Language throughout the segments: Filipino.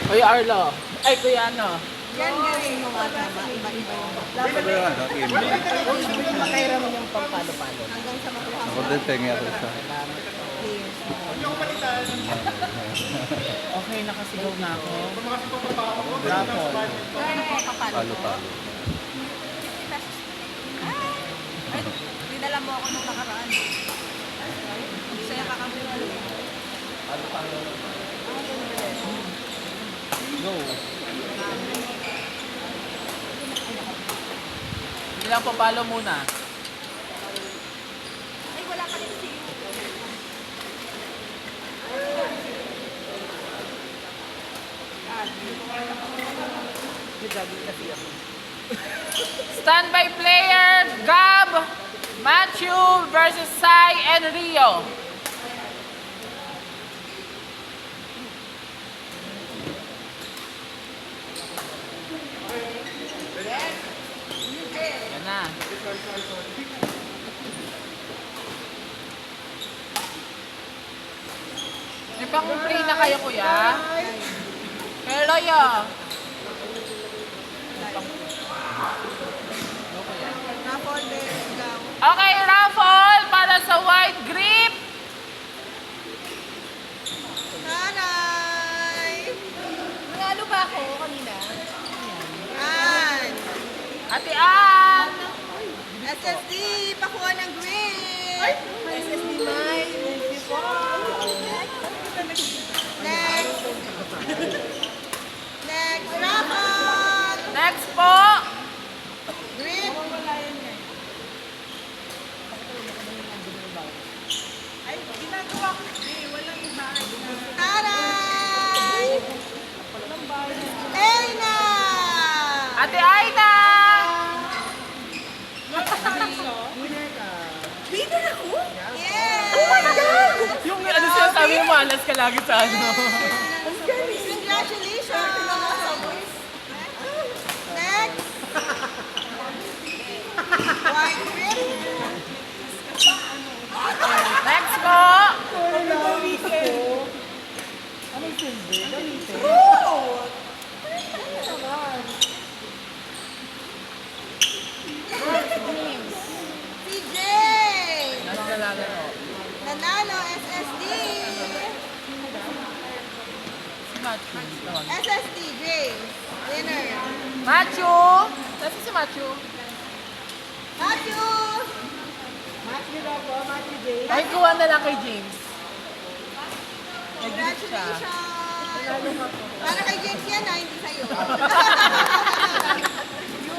Kuya Arlo. Ay, Kuya ano. Yan gawin mo nga tama. Iba-iba yung Sabi ko ano, game ball. Makairam mo yung pampalo-palo. hanggang sa makuha Ako mo din, pengi ako sa... players. Okay, nakasigaw na ako. Raffle. Palo-palo. Ay, dinala mo ako nung nakaraan. Saya kakampi. Go. Ilang papalo muna. Ay, wala ka rin si Standby player, Gab, Matthew versus Sai and Rio. Yan na. May pang-play na kayo, kuya? Pero yun. Rapol, ikaw. Okay, raffle para sa white grip. Nanay! Nanalo ba ako kanina? An! Ate Ann. SSD! Pakuha ng green! SSD mine! Next! Next! Rapol! Next po. Green! Ay, ginagawa ko. Walang bahay. Taray! Aina! Ate Aina. Winner ako? Yes! Oh my God! Yung ano siya sabi mo, malas ka lagi sa ano. Congratulations! Next! White grip! Next po. Ooh! Si James! Nasa nalalaro. Nanalo, SSD! Si Matthew. Tawag. SSD, James. Winner. Matthew. Nasa si Matthew. Matthew! Ay, kuha na lang kay James. Nag-grip siya. Congratulations! Para kay James yan ha, hindi sa'yo.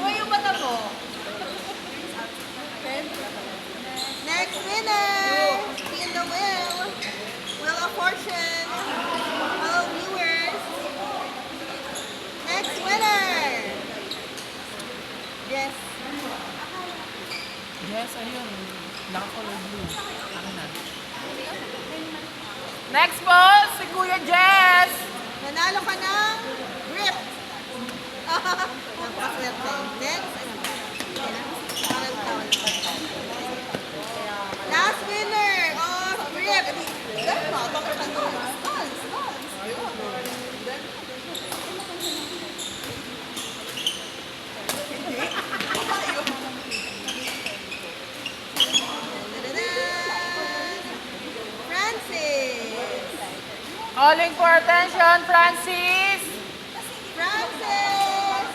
yung mata mo. Next winner! Spin the wheel. Wheel of Fortune. Hello viewers. Next winner! Yes. Yes, ayun. Naka-color blue. Ako na. Next po, si Kuya Jess. Nanalo ka ng grip. Napakaswerte. Next. Last winner of grip. Francis. Calling for attention, Francis. Francis!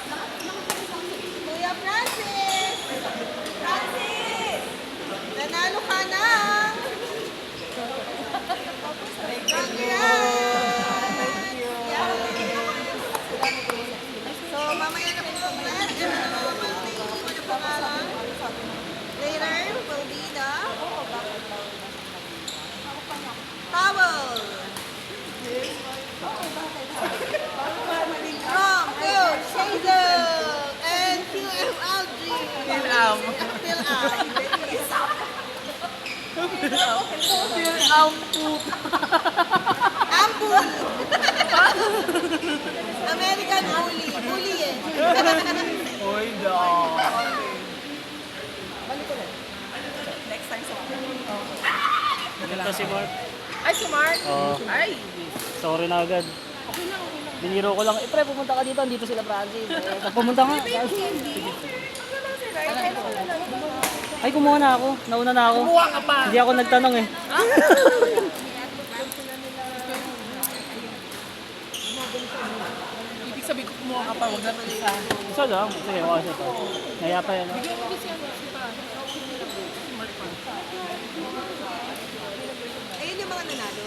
Kuya Francis! Francis! Nanalo ka ng... So, mamaya na po ang match. Iwan na pangalan. Later will be the... Powell! From Coach Hazel and QMLG. Phil-Am. Phil-Am poop. Ambul. American bully. Bully eh. Oy, dog. Next time sa Ito si Mark. Ay, si Mark. Oo. Ay. Sorry na agad. Okay lang, okay lang. Biniro ko lang, pre, pumunta ka dito, andito sila Francis. Pumunta nga. Ay, kumuha na ako. Nauna na ako. Kumuha ka pa. Hindi ako nagtanong eh. Ibig sabihin ko kumuha ka pa, huwag lang isa. Isa lang. Sige, okay siya to. Naya pa yan. Bigyan mo kasi ano, si pa. Smart pa. Ayun yung mga nanalo.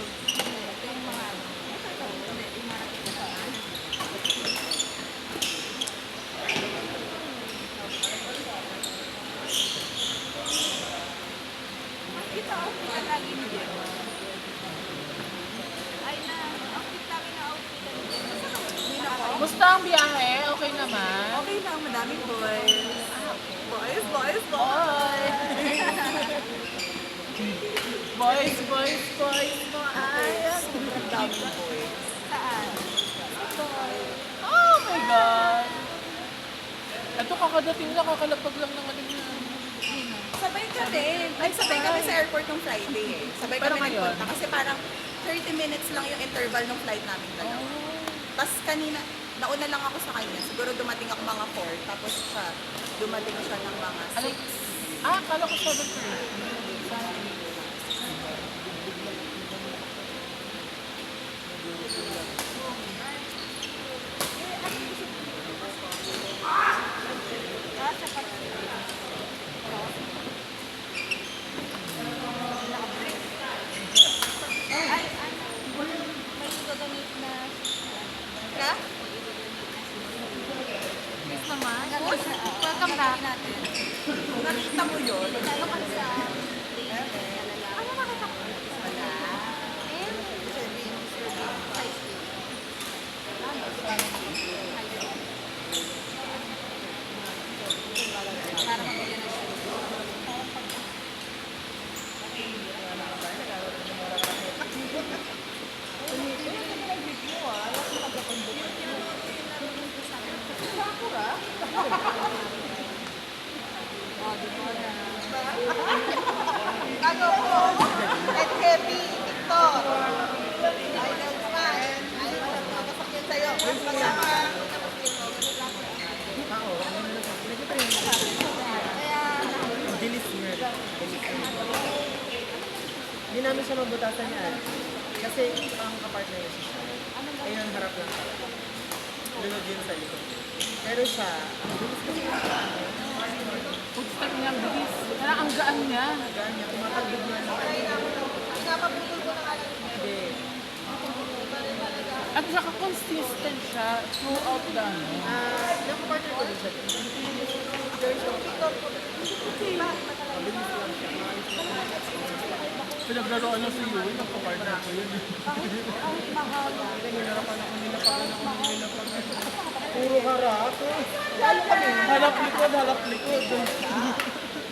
Musta ang biyahe? Okay naman? Okay lang, madaming boys. Boys, boys, boys. Boys, boys, boys, boys. Daming boys. Saan? Oh my God! Ito kakadating lang, kakalapag lang ng ano niya. Sabay kami. Nagsabay kami sa airport ng Friday eh. Sabay Pero kami ngayon? nagpunta. Kasi parang 30 minutes lang yung interval ng flight namin dalawa. Tapos kanina, nauna lang ako sa kanya. Siguro dumating ako mga 4. Tapos siya, dumating siya ng mga 6. Ano? Kala ko 7:30. Ka? Yes naman. Welcome back. Nakita mo yun? Ano po? Ed Heavy, Victor. Idol naman. Idol na magkasakyan sa'yo. Magkasama. Hindi namin siya mabutasan yan. Kasi ang kapartner niya siya. Ayun ang harap lang. Lunod yun sa likod. Pero siya, ang bilis kasi Footstep niya, ang bilis. Kaya ang gaan niya. gaan niya, tumatalbog niya na. Pinapaputol ko na nga lang. Hindi. At saka consistent siya throughout the ano. Yung kapartner ko din siya. Pinaglaruan niya si Yui, nagpa-partner ko yun. Puro harap. Lalo kami. Halap likod.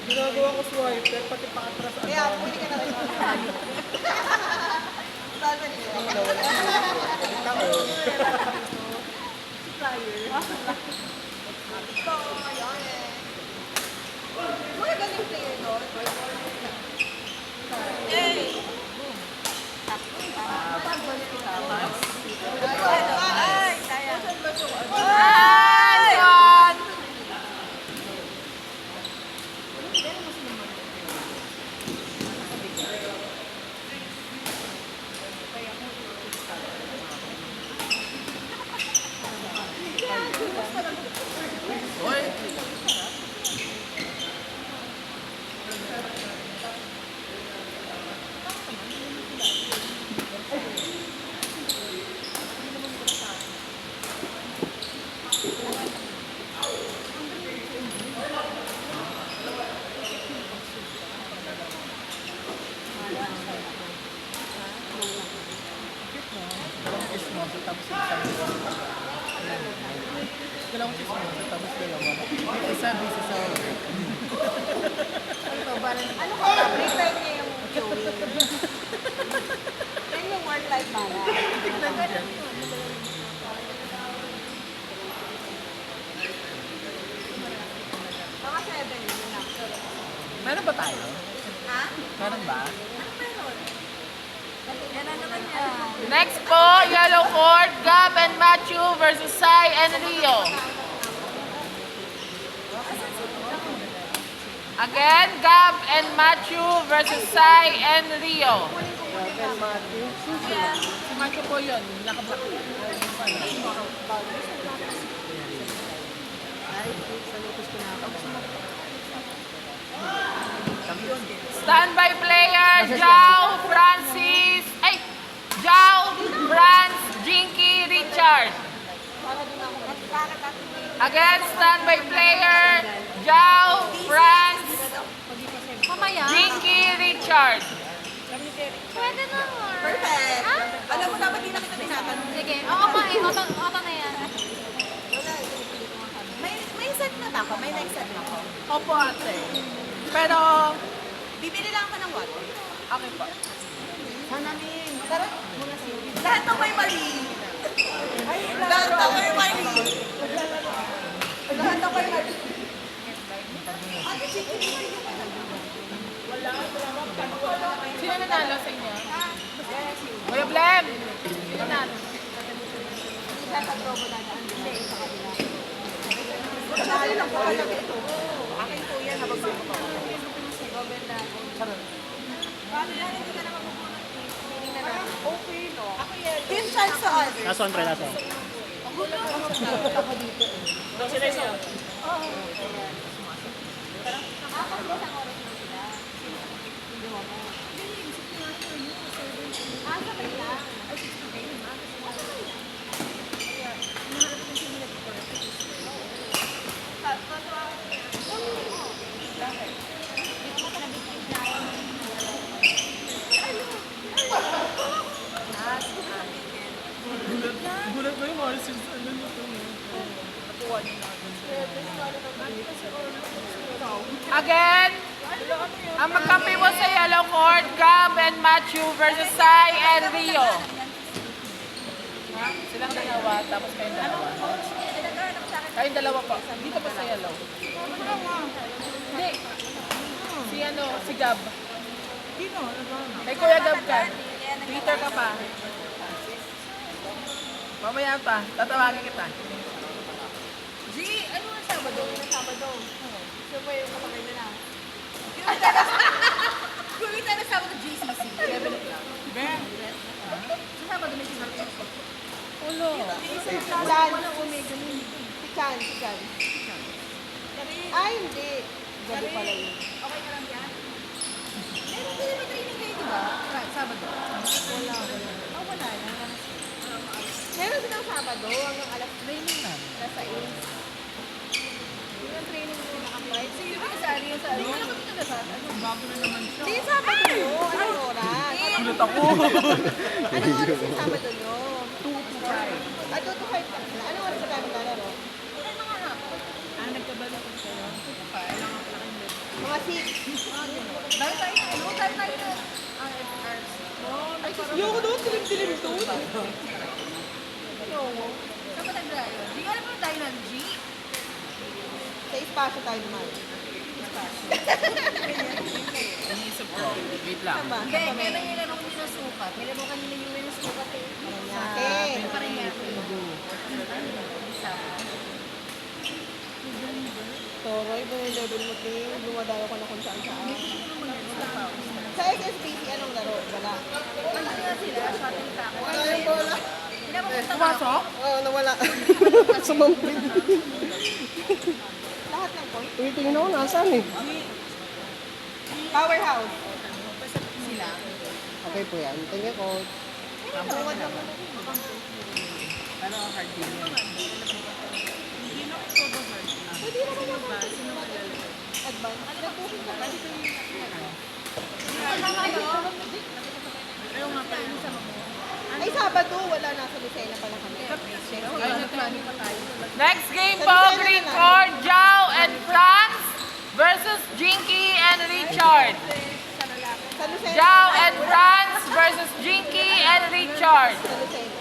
Ginagawa ko swiper, pati pa-atras. Kaya, puli ka na rin. Sabi niya. Ito, ayan eh. Mga galing player doon. Hey! Ay! Sayang. Ay! Son! Hoy! Dalawang chismoso, tapos dalawa. Isa busy sa work. Ano ko? Break time niya yung Joey. Yan yung work-life balance. Tignan niyo dyan. Mga 7 yun lang. Meron ba tayo? Ha? Meron ba? Ano meron? Yan na naman yan. Next po, yellow court, Gab and Matthew versus Sai and Rio. Again, Gab and Matthew versus Sai and Rio. Si Matthew po yun, nakablock. Standby players, Jao, Francis, Jao, Franz, Jinky, Richard. Again, standby player, Jao, Franz, Jinky, Richard. Pwede na, Mar. Perfect. Alam mo, dapat di na kita tinatanong. Sige, oo nga eh. Auto na yan. May set na ba ako? May next set na ako. Opo ate. Pero, Bibili lang ako ng water. okay po. Tara. Lahat ng may mali. Lahat ng may mali. Lahat ng may mali. Ate, chicken mo yun. Sino nanalo sa inyo? Kuya Blem! Sino nanalo? Sorry lang po alam ito. Akin po yan. Habang ko pa. Okay, no? Team chance sa us. Last one, pre, last one. Gulat ba yung Marcin? Ano nito? Again, ang magkampi mo sa yellow court, Gab and Matthew versus Sai and Rio. Silang dalawa, tapos kayong dalawa. Kayong dalawa po. Dito pa sa yellow. Hindi. Si Gab. Kay Kuya Gab ka. Twitter ka pa. Mamaya pa, tatawagin kita. G, ano ang Sabado? Yung Sabado. So, pa yung kapagay na lang. Gawin tayo na Sabado GCC. 11 o'clock. Ben? Sa Sabado may sinarap. Ulo. Si Chan. Ay, hindi. Gabi pala yun. Okay ka lang yan? Meron din naman training kayo, di ba? Sabado. Wala. Oh, wala na. Meron din ang Sabado hanggang alas training na. Nasa 8. Yung training mo nakapahit. Sige, yung kasali yung sa ano. Ano kami nalasan? Bago na naman siya. Hindi, Sabado yun. Anong oras? Gulat ako. Anong oras yung Sabado nyo? 2 to 5. 2 to 5 pa. Anong oras ka namin lalaro? Nagkabala ko sa'yo. Mga 6. Dahil tayo na. Dahil tayo na. Ayoko doon, dilim-dilim doon. Saan ba nag-dryer? Di ka naman tayo ng G? Sa espasyo tayo naman. Iniisip ko. Wait lang. Hindi, kailan yung laro nyo ng sukat? May laro kanina yung ng sukat eh. Parehiyate. Parehiyate. Toroy, ba yung level mo, Ting? Lumadayo ko na kung saan saan. Sa SSPC, anong laro? Wala. Wala nga sila, shuttle ka. Wala yung bola. Pumasok? Oo, nawala. Sumampin. Lahat ng point. Tumitingin ako, nasaan eh? Powerhouse. Sila. Okay po yan. Thank you, coach. Tungod lang mo. Ano ang hard game yun? Pwede naman yung advance. Nag-booking ka ba? Ay, Sabado, wala nasa Lucena pala kami. Next game po, green court, Jao and Franz versus Jinky and Richard. Sa Lucena. Jao and Franz versus Jinky and Richard. Sa Lucena.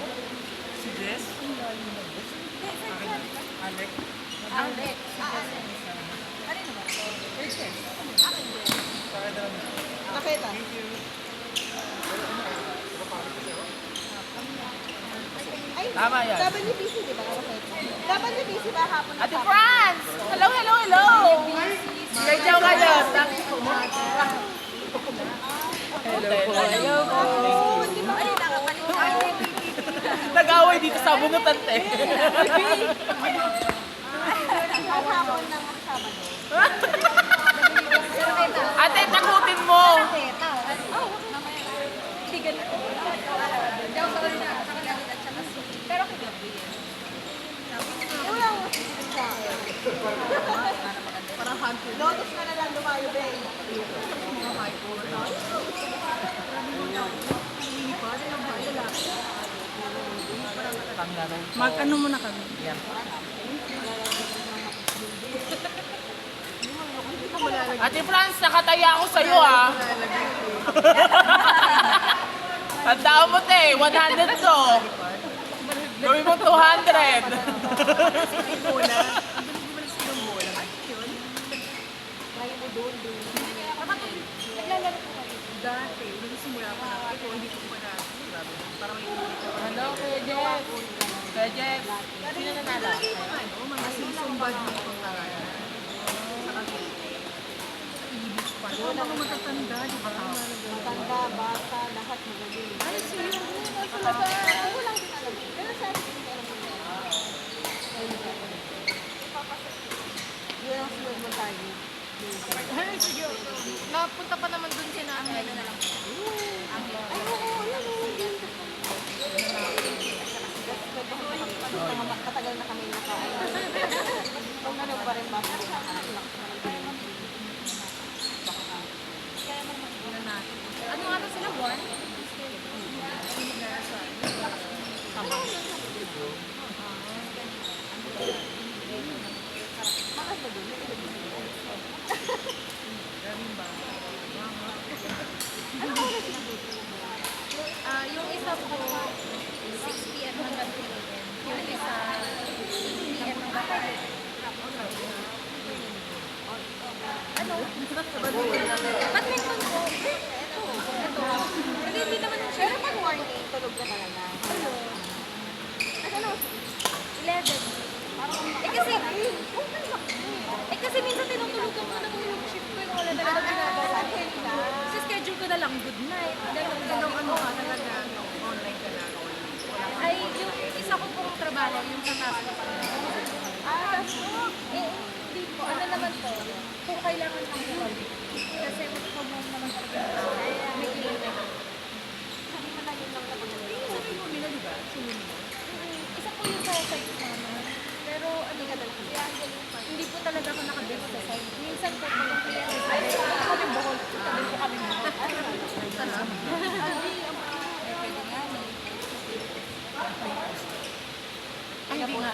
Alex. Ano naman? Richard. Nakita. Ay, Tama yan. WBC, di ba? WBC ba hapon na Ate Franz! Hello, hello, hello! Kay Jow kayo. Hello po. Hello po. Di ba kayo nakapalitan? Nag-away dito sa bungutan, te. Ang hapon ng Sabado. Ate, takutin mo. Pero kagabi. Wala mo sa akin. Lotus na lang lumayo, Ben. Mag-ano muna kami? Ate Franz, nakataya ako sa'yo, ah. Tandaan mo, te. 100 to. Gawin mo 200. Naglalaro po kayo. Dati, nagsimula pa na ito, hindi ko pa na. Para may Hello, Kuya Jeff. Kuya Jeff. Sino nanalo? mga season bad mo itong naran. Ano mga matatanda, di ba? Matanda, bata, lahat magaling. Ay, siya yun. Walang din alam. Pero sa akin, hindi alam mo. Yun ang sunod mo tayo. Ay, sige. Napunta pa naman dun siya na ang ano na lang. Ay, oo, alam mo. Matagal na kami nakain. Kung ano pa rin ba? Ano sila, Juan? Yung isa po, 6 p.m. hanggang 3 a.m. Yung isa, 3 p.m. hanggang 5 a.m. Ano? Badminton po. Ito. Kasi hindi naman siya. Pero pag morning, tulog ka talaga. Ano? 11. Kasi minsan tinutulugan ko ng yung shift ko yung wala talaga ginagawa. Sa schedule ko na lang, good night. Ganun ano ka talaga, online ka na. Ay, yung isa ko pong trabaho, yung sa task ko. Hindi po. Ano naman po? Kung kailangan ng work. Kasi kung mo naman talaga may kailangan. Sabi mo na yun lang kapag Sabi mo nila, di ba? Isa po yung sa site naman. Pero ano ka talaga? Hindi po talaga ako nakabase sa site. Minsan po pag ang kliyente sa site, kami Bohol. Sabi po kami Bohol. Pwede nga. Ang di nga.